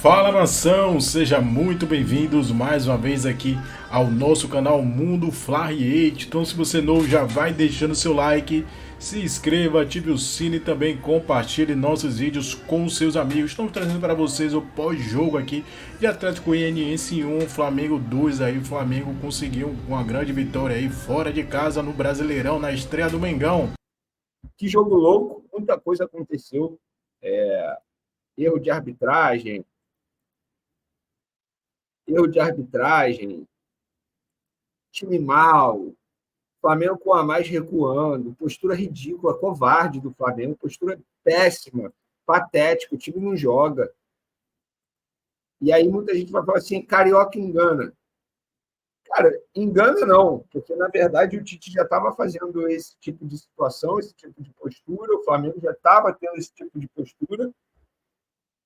Fala nação, sejam muito bem-vindos mais uma vez aqui ao nosso canal Mundo Fla-Rede. Então, se você é novo, já vai deixando seu like, se inscreva, ative o sino e também compartilhe nossos vídeos com seus amigos. Estamos trazendo para vocês o pós-jogo aqui de Atlético Goianiense 1, Flamengo 2. Aí o Flamengo conseguiu uma grande vitória aí fora de casa no Brasileirão na estreia do Mengão. Que jogo louco, muita coisa aconteceu. Erro de arbitragem, time mal, Flamengo com a mais recuando, postura ridícula, covarde do Flamengo, postura péssima, patética, o time não joga. E aí muita gente vai falar assim, carioca engana. Cara, engana não, porque na verdade o Tite já estava fazendo esse tipo de situação, esse tipo de postura, o Flamengo já estava tendo esse tipo de postura,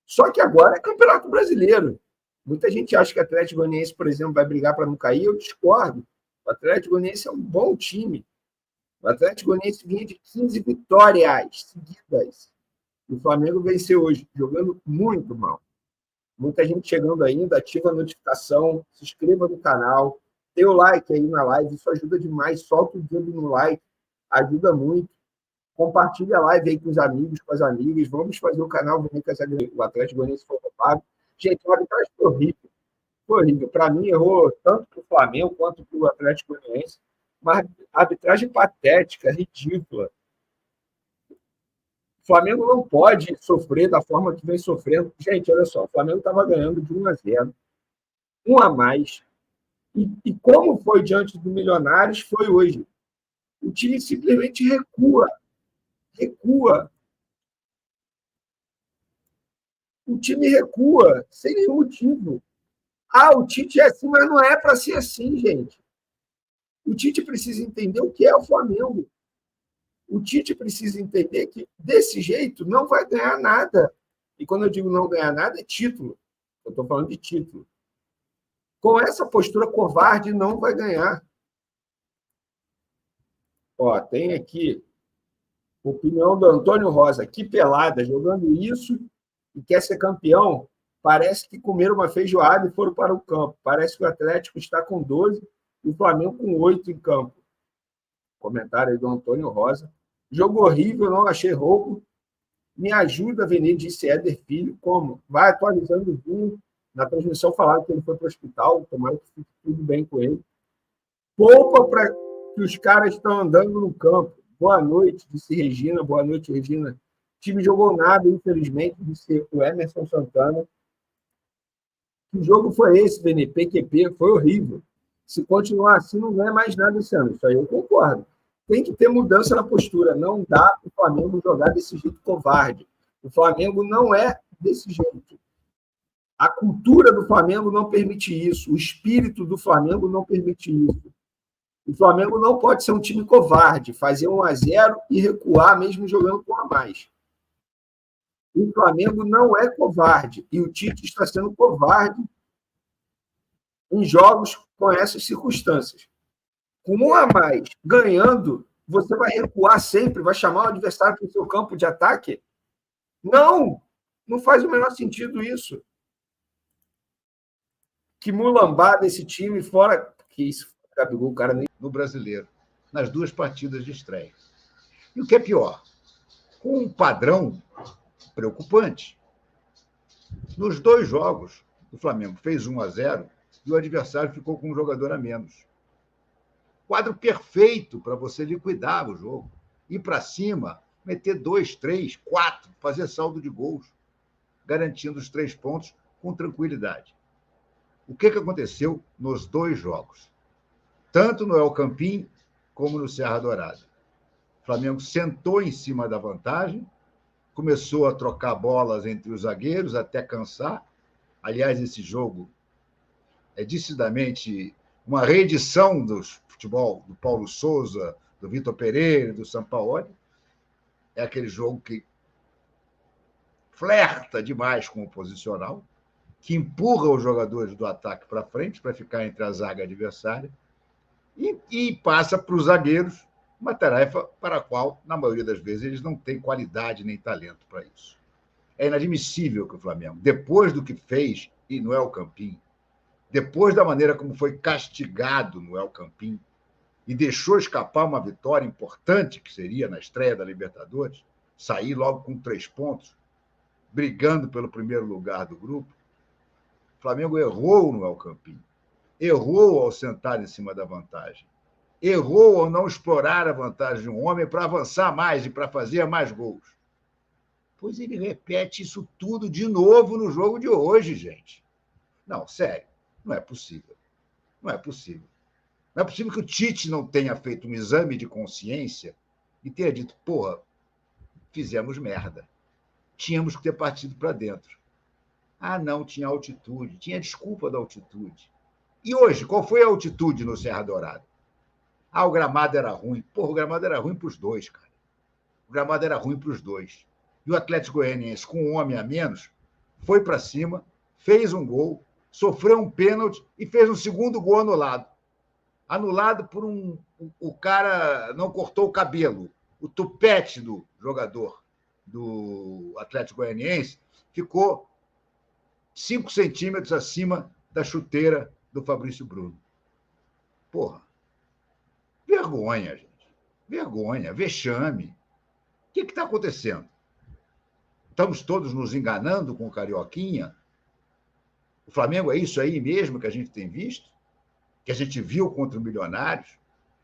só que agora é Campeonato Brasileiro. Muita gente acha que o Atlético Goianiense, por exemplo, vai brigar para não cair, eu discordo. O Atlético Goianiense é um bom time. O Atlético Goianiense vinha de 15 vitórias seguidas. O Flamengo venceu hoje, jogando muito mal. Muita gente chegando ainda, ativa a notificação, se inscreva no canal, dê o like aí na live, isso ajuda demais, solta o dedo no like, ajuda muito. Compartilha a live aí com os amigos, com as amigas, vamos fazer o canal ver que o Atlético Goianiense foi roubado. Gente, o arbitragem foi horrível. Foi horrível. Para mim, errou tanto para o Flamengo quanto para o Atlético Goianiense. Mas arbitragem patética, ridícula. O Flamengo não pode sofrer da forma que vem sofrendo. Gente, olha só, o Flamengo estava ganhando de 1-0, um a mais. E como foi diante do Milionários, foi hoje. O time simplesmente recua. O time recua sem nenhum motivo. O Tite é assim, mas não é para ser assim, gente. O Tite precisa entender o que é o Flamengo. O Tite precisa entender que, desse jeito, não vai ganhar nada. E quando eu digo não ganhar nada, é título. Eu estou falando de título. Com essa postura covarde, não vai ganhar. Tem aqui opinião do Antônio Rosa. Que pelada, jogando isso e quer ser campeão. Parece que comeram uma feijoada e foram para o campo. Parece que o Atlético está com 12 e o Flamengo com 8 em campo. Comentário aí do Antônio Rosa. Jogo horrível, não achei roubo. Me ajuda, Vene, disse Éder Filho. Como? Vai atualizando o Vinho. Na transmissão falaram que ele foi para o hospital. Tomara que fique tudo bem com ele. Poupa para que os caras estão andando no campo. Boa noite, disse Regina. Boa noite, Regina. O time jogou nada, infelizmente, disse o Emerson Santana. Que jogo foi esse, Vene? PQP foi horrível. Se continuar assim, não ganha mais nada esse ano. Isso aí eu concordo. Tem que ter mudança na postura. Não dá para o Flamengo jogar desse jeito covarde. O Flamengo não é desse jeito. A cultura do Flamengo não permite isso. O espírito do Flamengo não permite isso. O Flamengo não pode ser um time covarde, fazer 1-0 e recuar mesmo jogando com a mais. O Flamengo não é covarde. E o Tite está sendo covarde em jogos com essas circunstâncias. Com 1 a mais, ganhando, você vai recuar sempre, vai chamar o adversário para o seu campo de ataque? Não! Não faz o menor sentido isso. Que mulambada esse time, fora que isso, Gabigol, o cara nem... No Brasileiro, nas 2 partidas de estreia. E o que é pior, com um padrão preocupante. Nos 2 jogos, o Flamengo fez 1-0 e o adversário ficou com um jogador a menos. Quadro perfeito para você liquidar o jogo. Ir para cima, meter 2, 3, 4, fazer saldo de gols, garantindo os 3 pontos com tranquilidade. O que aconteceu nos 2 jogos? Tanto no El Campín como no Serra Dourada. O Flamengo sentou em cima da vantagem, começou a trocar bolas entre os zagueiros até cansar. Aliás, esse jogo é decididamente uma reedição do futebol do Paulo Souza, do Vitor Pereira, do Sampaoli. É aquele jogo que flerta demais com o posicional, que empurra os jogadores do ataque para frente para ficar entre a zaga adversária e passa para os zagueiros uma tarefa para a qual, na maioria das vezes, eles não têm qualidade nem talento para isso. É inadmissível que o Flamengo, depois do que fez e no El Campín, depois da maneira como foi castigado no El Campín e deixou escapar uma vitória importante, que seria na estreia da Libertadores, sair logo com 3 pontos, brigando pelo primeiro lugar do grupo, o Flamengo errou no El Campín, errou ao sentar em cima da vantagem, errou ao não explorar a vantagem de um homem para avançar mais e para fazer mais gols. Pois ele repete isso tudo de novo no jogo de hoje, gente. Não, sério, não é possível. Não é possível. Não é possível que o Tite não tenha feito um exame de consciência e tenha dito, porra, fizemos merda. Tínhamos que ter partido para dentro. Ah, não, tinha altitude, tinha desculpa da altitude. E hoje, qual foi a altitude no Serra Dourada? Ah, o gramado era ruim. Porra, o gramado era ruim para os dois, cara. O gramado era ruim para os dois. E o Atlético Goianiense, com um homem a menos, foi para cima, fez um gol, sofreu um pênalti e fez um segundo gol anulado. Anulado por o cara não cortou o cabelo. O tupete do jogador do Atlético Goianiense ficou 5 centímetros acima da chuteira do Fabrício Bruno. Porra. Vergonha, gente. Vergonha, vexame. O que está acontecendo? Estamos todos nos enganando com o Carioquinha? O Flamengo é isso aí mesmo que a gente tem visto? Que a gente viu contra o Milionários?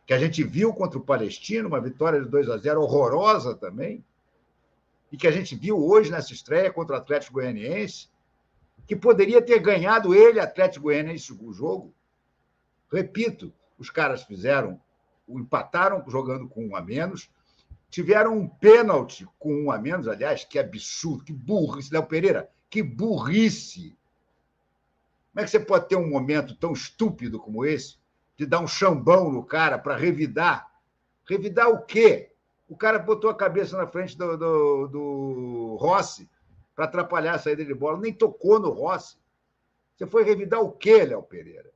Que a gente viu contra o Palestino, uma vitória de 2-0 horrorosa também? E que a gente viu hoje nessa estreia contra o Atlético Goianiense? Que poderia ter ganhado ele, Atlético Goianiense, o jogo? Repito, os caras empataram jogando com 1 a menos, tiveram um pênalti com 1 a menos, aliás, que absurdo, que burrice, Léo Pereira, que burrice. Como é que você pode ter um momento tão estúpido como esse, de dar um chambão no cara para revidar? Revidar o quê? O cara botou a cabeça na frente do Rossi para atrapalhar a saída de bola, nem tocou no Rossi. Você foi revidar o quê, Léo Pereira?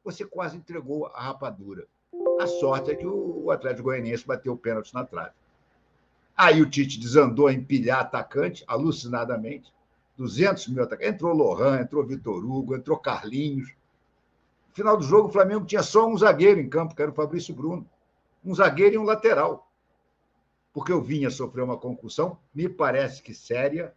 Você quase entregou a rapadura. A sorte é que o Atlético Goianiense bateu o pênalti na trave. Aí o Tite desandou a empilhar atacante, alucinadamente. 200 mil atacantes. Entrou Lohan, entrou Vitor Hugo, entrou Carlinhos. No final do jogo, o Flamengo tinha só um zagueiro em campo, que era o Fabrício Bruno. Um zagueiro e um lateral. Porque o Vinha sofreu uma concussão, me parece que séria.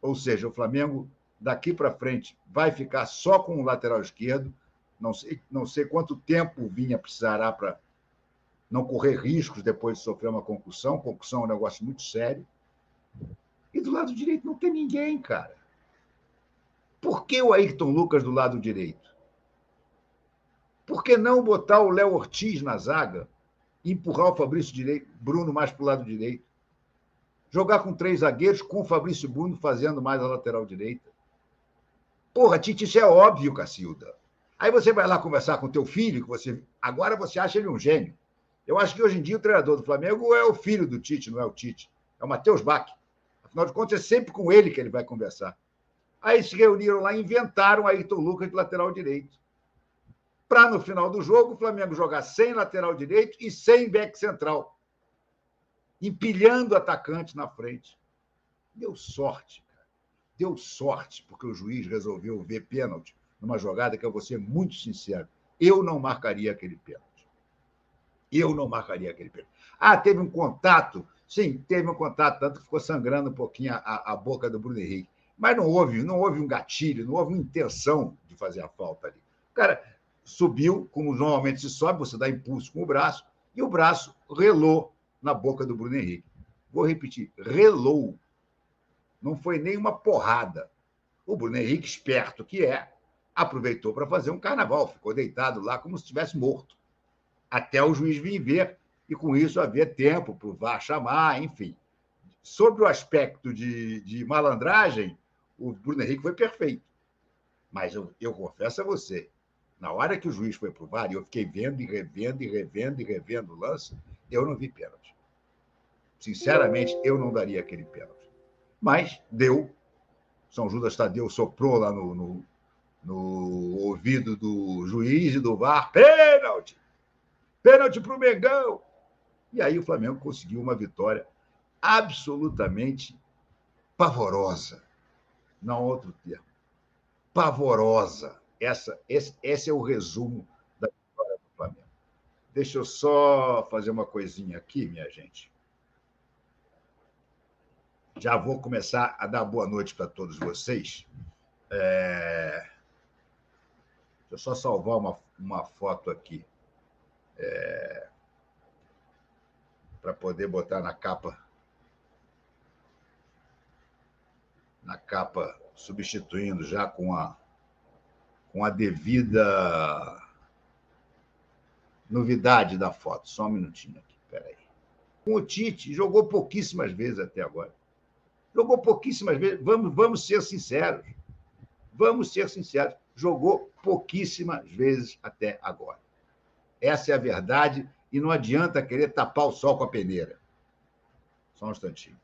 Ou seja, o Flamengo, daqui para frente, vai ficar só com o lateral esquerdo. Não sei quanto tempo o Vinha precisará para não correr riscos depois de sofrer uma concussão. Concussão é um negócio muito sério. E do lado direito não tem ninguém, cara. Por que o Ayrton Lucas do lado direito? Por que não botar o Léo Ortiz na zaga e empurrar o Fabrício Bruno mais para o lado direito? Jogar com 3 zagueiros, com o Fabrício Bruno fazendo mais a lateral direita. Porra, Tite, isso é óbvio, Cacilda. Aí você vai lá conversar com o teu filho, agora você acha ele um gênio. Eu acho que hoje em dia o treinador do Flamengo é o filho do Tite, não é o Tite. É o Matheus Bach. Afinal de contas, é sempre com ele que ele vai conversar. Aí se reuniram lá e inventaram Ayrton Lucas de lateral direito. Para, no final do jogo, o Flamengo jogar sem lateral direito e sem back central. Empilhando atacante na frente. Deu sorte, cara. Deu sorte, porque o juiz resolveu ver pênalti numa jogada que eu vou ser muito sincero. Eu não marcaria aquele pênalti. Ah, teve um contato? Sim, teve um contato, tanto que ficou sangrando um pouquinho a boca do Bruno Henrique. Mas não houve um gatilho, não houve uma intenção de fazer a falta ali. O cara subiu, como normalmente se sobe, você dá impulso com o braço, e o braço relou na boca do Bruno Henrique. Vou repetir, relou. Não foi nem uma porrada. O Bruno Henrique, esperto que é, aproveitou para fazer um carnaval, ficou deitado lá como se estivesse morto. Até o juiz vir ver, e com isso haver tempo para o VAR chamar, enfim. Sobre o aspecto de malandragem, o Bruno Henrique foi perfeito. Mas eu confesso a você, na hora que o juiz foi para o VAR, eu fiquei vendo e revendo o lance, eu não vi pênalti. Sinceramente, eu não daria aquele pênalti. Mas deu. São Judas Tadeu soprou lá no ouvido do juiz e do VAR, pênalti! Pênalti para o Mengão! E aí o Flamengo conseguiu uma vitória absolutamente pavorosa. Não há outro termo. Pavorosa. Esse é o resumo da vitória do Flamengo. Deixa eu só fazer uma coisinha aqui, minha gente. Já vou começar a dar boa noite para todos vocês. Deixa eu só salvar uma foto aqui. Para poder botar na capa. Na capa, substituindo já com a devida novidade da foto. Só um minutinho aqui, peraí. O Tite jogou pouquíssimas vezes até agora. Jogou pouquíssimas vezes. Vamos ser sinceros. Vamos ser sinceros. Jogou pouquíssimas vezes até agora. Essa é a verdade e não adianta querer tapar o sol com a peneira. Só um instantinho.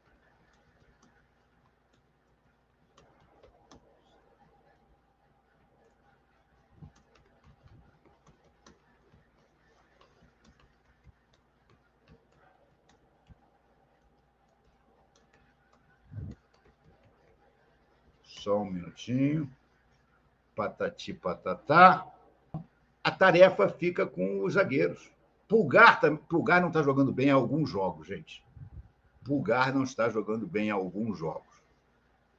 Só um minutinho. Patati, patatá. A tarefa fica com os zagueiros. Pulgar não está jogando bem em alguns jogos, gente. Pulgar não está jogando bem em alguns jogos.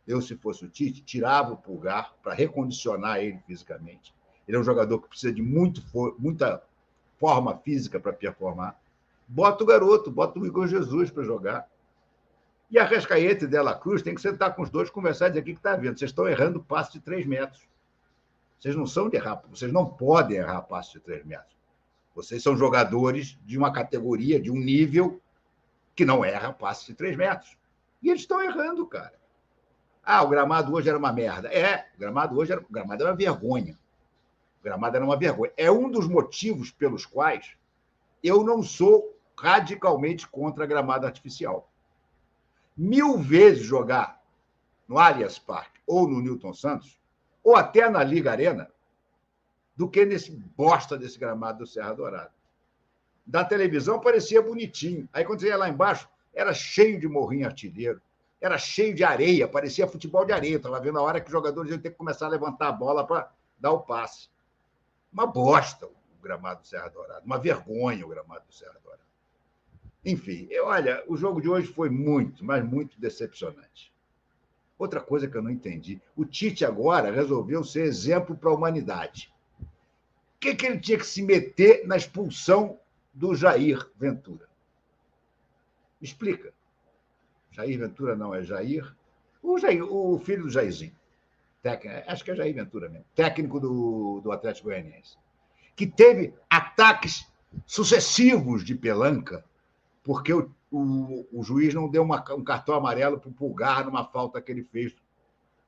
Eu, se fosse o Tite, tirava o Pulgar para recondicionar ele fisicamente. Ele é um jogador que precisa de muita forma física para performar. Bota o garoto, bota o Igor Jesus para jogar. E a Arrascaeta e Dela Cruz tem que sentar com os dois, conversar e dizer: o que está vendo? Vocês estão errando passe de 3 metros. Vocês não são de errar, vocês não podem errar passe de 3 metros. Vocês são jogadores de uma categoria, de um nível que não erra passe de 3 metros. E eles estão errando, cara. O gramado hoje era uma merda. O gramado hoje era uma vergonha. O gramado era uma vergonha. É um dos motivos pelos quais eu não sou radicalmente contra gramado artificial. 1000 vezes jogar no Allianz Parque ou no Newton Santos, ou até na Liga Arena, do que nesse bosta desse gramado do Serra Dourada. Da televisão parecia bonitinho. Aí, quando você ia lá embaixo, era cheio de morrinho artilheiro, era cheio de areia, parecia futebol de areia. Estava vendo a hora que os jogadores iam ter que começar a levantar a bola para dar o passe. Uma bosta o gramado do Serra Dourada, uma vergonha o gramado do Serra Dourada. Enfim, olha, o jogo de hoje foi muito, mas muito decepcionante. Outra coisa que eu não entendi, o Tite agora resolveu ser exemplo para a humanidade. Por que ele tinha que se meter na expulsão do Jair Ventura? Me explica. Jair Ventura não é Jair? O filho do Jairzinho. Acho que é Jair Ventura mesmo. Técnico do Atlético Goianiense. Que teve ataques sucessivos de pelanca, porque o juiz não deu um cartão amarelo para o Pulgar numa falta que ele fez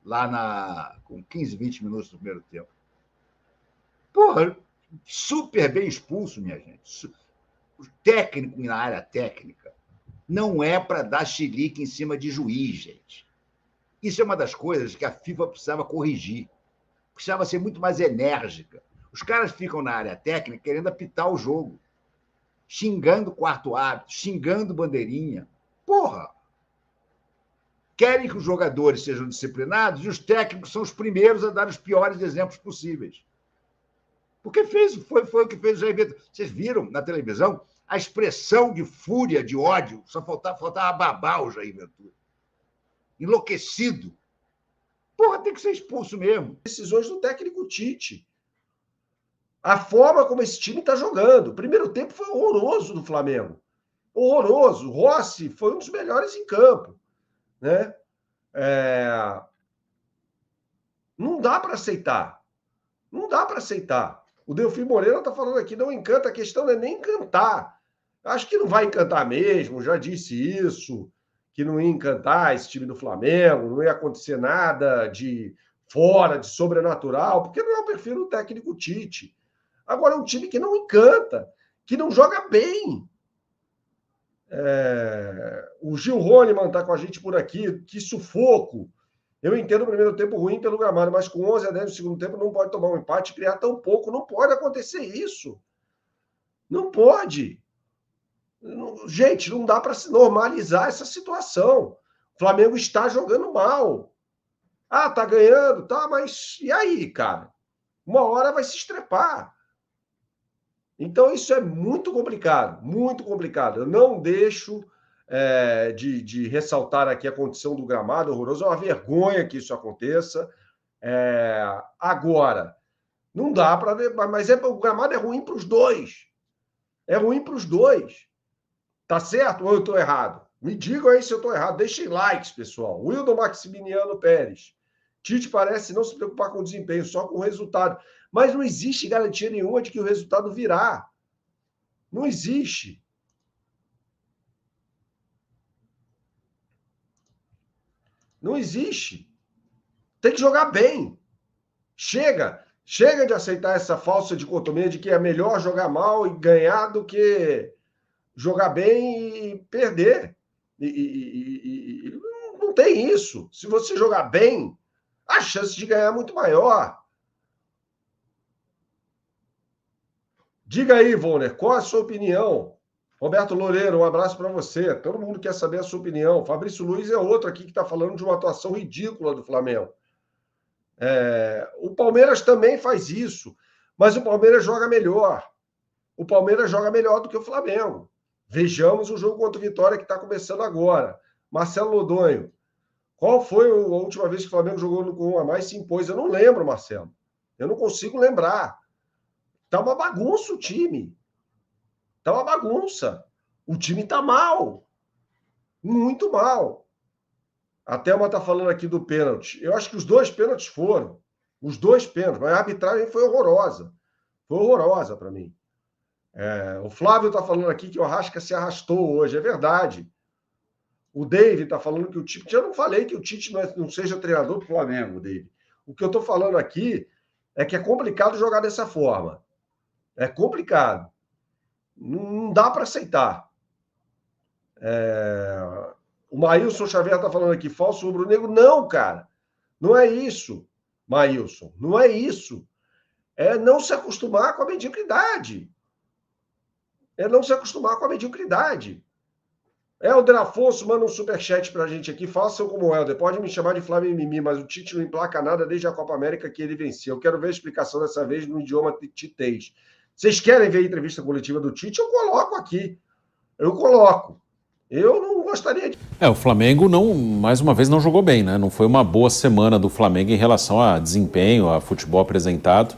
lá com 15, 20 minutos do primeiro tempo. Porra, super bem expulso, minha gente. O técnico na área técnica não é para dar chilique em cima de juiz, gente. Isso é uma das coisas que a FIFA precisava corrigir. Precisava ser muito mais enérgica. Os caras ficam na área técnica querendo apitar o jogo, xingando o quarto árbitro, xingando bandeirinha. Porra! Querem que os jogadores sejam disciplinados e os técnicos são os primeiros a dar os piores exemplos possíveis. Porque foi o que fez o Jair Ventura. Vocês viram na televisão a expressão de fúria, de ódio, só faltava babar o Jair Ventura. Enlouquecido. Porra, tem que ser expulso mesmo. Decisões do técnico Tite. A forma como esse time está jogando. O primeiro tempo foi horroroso do Flamengo. Horroroso. O Rossi foi um dos melhores em campo. Né? Não dá para aceitar. Não dá para aceitar. O Delfim Moreira está falando aqui, não encanta. A questão não é nem encantar. Acho que não vai encantar mesmo. Já disse isso, que não ia encantar esse time do Flamengo. Não ia acontecer nada de fora, de sobrenatural, porque não é o perfil do técnico Tite. Agora é um time que não encanta, que não joga bem. O Gil Roneman está com a gente por aqui. Que sufoco. Eu entendo o primeiro tempo ruim pelo gramado, mas com 11 a 10 no segundo tempo não pode tomar um empate e criar tão pouco. Não pode acontecer isso. Não pode. Gente, não dá para se normalizar essa situação. O Flamengo está jogando mal. Ah, tá ganhando, tá, mas e aí, cara? Uma hora vai se estrepar. Então, isso é muito complicado, muito complicado. Eu não deixo de ressaltar aqui a condição do gramado horroroso. É uma vergonha que isso aconteça. Agora, não dá para... Mas o gramado é ruim para os dois. É ruim para os dois. Tá certo ou eu estou errado? Me digam aí se eu estou errado. Deixem likes, pessoal. Wildon Maximiliano Pérez. Tite parece não se preocupar com o desempenho, só com o resultado. Mas não existe garantia nenhuma de que o resultado virá. Não existe. Não existe. Tem que jogar bem. Chega de aceitar essa falsa dicotomia de que é melhor jogar mal e ganhar do que jogar bem e perder. Não tem isso. Se você jogar bem, a chance de ganhar é muito maior. Diga aí, Volner, qual a sua opinião? Roberto Loureiro, um abraço para você. Todo mundo quer saber a sua opinião. Fabrício Luiz é outro aqui que está falando de uma atuação ridícula do Flamengo. O Palmeiras também faz isso, mas o Palmeiras joga melhor. O Palmeiras joga melhor do que o Flamengo. Vejamos o jogo contra o Vitória que está começando agora. Marcelo Lodonho, qual foi a última vez que o Flamengo jogou com um a mais e se impôs? Eu não lembro, Marcelo. Eu não consigo lembrar. Tá uma bagunça o time. Tá uma bagunça. O time tá mal. Muito mal. A Thelma tá falando aqui do pênalti. Eu acho que os 2 pênaltis foram. Os 2 pênaltis. Mas a arbitragem foi horrorosa. Foi horrorosa para mim. O Flávio tá falando aqui que o Arrasca se arrastou hoje. É verdade. O David tá falando que o Tite... Eu não falei que o Tite não seja treinador do Flamengo, David. O que eu tô falando aqui é que é complicado jogar dessa forma. É complicado. Não dá para aceitar. O Maílson Xavier está falando aqui, falso rubro-negro. Não, cara. Não é isso, Maílson. Não é isso. É não se acostumar com a mediocridade. Helder Afonso manda um superchat pra gente aqui. Façam como o Helder. Pode me chamar de Flávio Mimi, mas o Tite não emplaca nada desde a Copa América que ele venceu. Eu quero ver a explicação dessa vez no idioma titês. Vocês querem ver a entrevista coletiva do Tite? Eu coloco aqui. Eu não gostaria de... O Flamengo, mais uma vez, não jogou bem, né? Não foi uma boa semana do Flamengo em relação a desempenho, a futebol apresentado.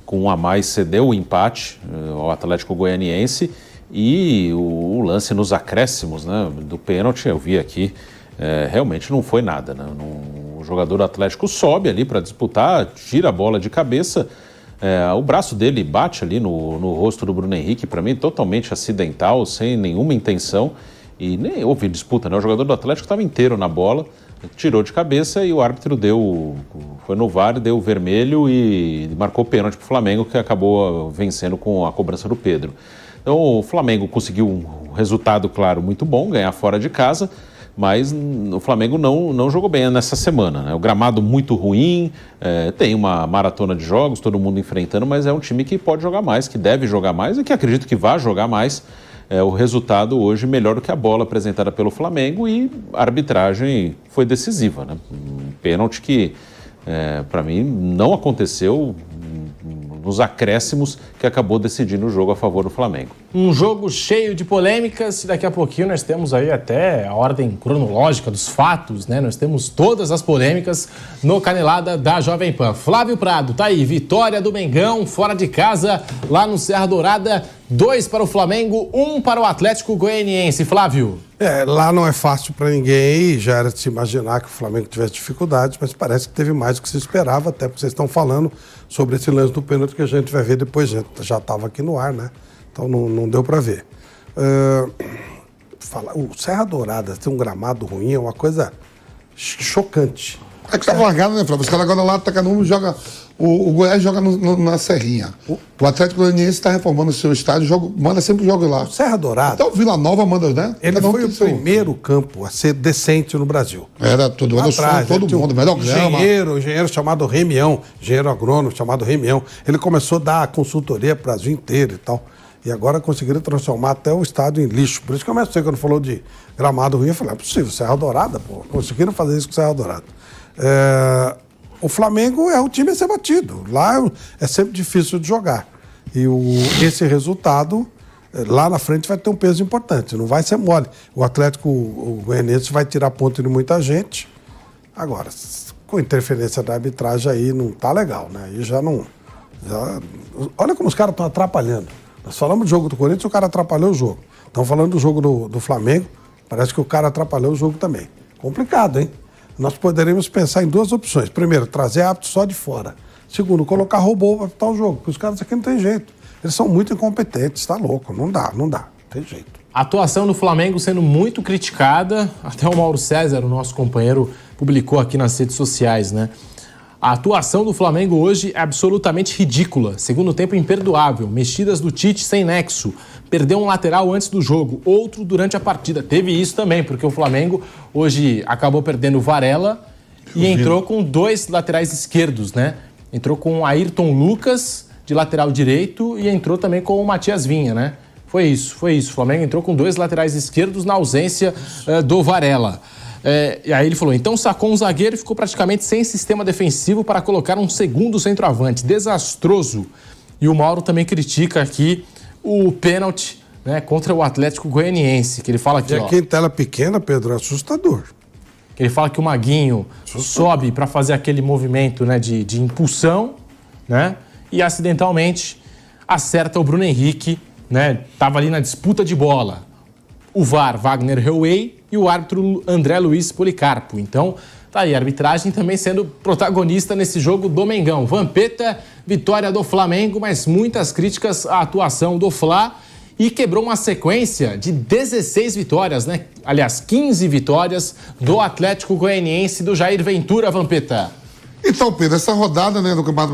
Com 1 a mais, cedeu o empate ao Atlético Goianiense. E o lance nos acréscimos, né, do pênalti, eu vi aqui, realmente não foi nada, né? O jogador do Atlético sobe ali para disputar, tira a bola de cabeça, o braço dele bate ali no rosto do Bruno Henrique, para mim totalmente acidental, sem nenhuma intenção, e nem houve disputa, né? O jogador do Atlético estava inteiro na bola, tirou de cabeça e o árbitro foi no VAR, deu vermelho e marcou pênalti para o Flamengo, que acabou vencendo com a cobrança do Pedro. Então o Flamengo conseguiu um resultado, claro, muito bom, ganhar fora de casa, mas o Flamengo não jogou bem nessa semana, né? O gramado muito ruim, tem uma maratona de jogos, todo mundo enfrentando, mas é um time que pode jogar mais, que deve jogar mais e que acredito que vai jogar mais. O resultado hoje melhor do que a bola apresentada pelo Flamengo e a arbitragem foi decisiva, né? Um pênalti que, para mim, não aconteceu nos acréscimos, que acabou decidindo o jogo a favor do Flamengo. Um jogo cheio de polêmicas e daqui a pouquinho nós temos aí até a ordem cronológica dos fatos, né? Nós temos todas as polêmicas no Canelada da Jovem Pan. Flávio Prado, tá aí, vitória do Mengão fora de casa, lá no Serra Dourada, 2 para o Flamengo, 1 para o Atlético Goianiense. Flávio. Lá não é fácil para ninguém, já era de se imaginar que o Flamengo tivesse dificuldades, mas parece que teve mais do que se esperava, até porque vocês estão falando sobre esse lance do pênalti que a gente vai ver depois, já estava aqui no ar, né? Então não deu para ver. O Serra Dourada ter um gramado ruim é uma coisa chocante. É que tá largado, né, Flávio? Os caras agora lá, Tacanum joga. O Goiás joga na Serrinha. O Atlético Goianiense está reformando o seu estádio, manda sempre o jogo lá. O Serra Dourada. Até o Vila Nova manda, né? Ele foi o primeiro campo a ser decente no Brasil. Era tudo, era atrás, todo mundo, melhor grama. Engenheiro chamado Remião, engenheiro agrônomo chamado Remião. Ele começou a dar consultoria para o Brasil inteiro e tal. E agora conseguiram transformar até o estádio em lixo. Por isso que eu comecei, quando falou de gramado ruim, eu falei, é possível, Serra Dourada, pô. Conseguiram fazer isso com Serra Dourada. O Flamengo é o time a ser batido. Lá é sempre difícil de jogar. E esse resultado, lá na frente, vai ter um peso importante. Não vai ser mole. O Atlético Goianiense vai tirar ponto de muita gente. Agora, com interferência da arbitragem aí, não tá legal, né? Aí já não... Olha como os caras estão atrapalhando. Nós falamos do jogo do Corinthians, o cara atrapalhou o jogo. Estão falando do jogo do Flamengo, parece que o cara atrapalhou o jogo também. Complicado, hein? Nós poderíamos pensar em duas opções. Primeiro, trazer árbitro só de fora. Segundo, colocar robô para apitar o jogo. Porque os caras aqui não tem jeito. Eles são muito incompetentes, tá louco. Não dá, não tem jeito. A atuação do Flamengo sendo muito criticada. Até o Mauro César, o nosso companheiro, publicou aqui nas redes sociais, né? A atuação do Flamengo hoje é absolutamente ridícula. Segundo tempo imperdoável. Mexidas do Tite sem nexo. Perdeu um lateral antes do jogo, outro durante a partida. Teve isso também, porque o Flamengo hoje acabou perdendo o Varela e entrou com 2 laterais esquerdos, né? Entrou com o Ayrton Lucas, de lateral direito, e entrou também com o Matias Vinha, né? Foi isso. O Flamengo entrou com 2 laterais esquerdos na ausência do Varela. E aí ele falou, então sacou um zagueiro e ficou praticamente sem sistema defensivo para colocar um segundo centroavante. Desastroso. E o Mauro também critica aqui o pênalti, né, contra o Atlético Goianiense, que ele fala que... E aqui em tela pequena, Pedro, é assustador. Que ele fala que o Maguinho sobe para fazer aquele movimento, né, de impulsão, né, e acidentalmente acerta o Bruno Henrique, né, tava ali na disputa de bola. O VAR, Wagner Heuwey, e o árbitro André Luiz Policarpo. Então, tá aí, a arbitragem também sendo protagonista nesse jogo do Mengão. Vampeta, vitória do Flamengo, mas muitas críticas à atuação do Fla e quebrou uma sequência de 16 vitórias, né? Aliás, 15 vitórias do Atlético Goianiense do Jair Ventura, Vampeta. Então, Pedro, essa rodada, né, do Campeonato